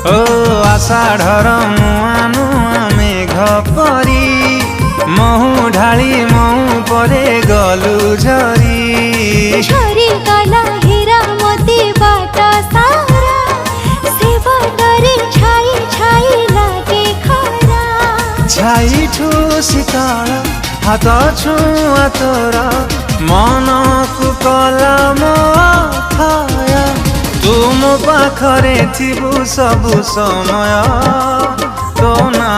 ओ आषाढ़र मुआ नुआ मेघ परी महु ढाली महु परे गलु झरी झरी गला हीरा मोती बाट सारा से बाटरे छाई छाई लागे खरा छाई ठू शीतल हाथ छुआ तोर मन को कला मोथाय तुम पाखरे थिबु सबु समय तो ना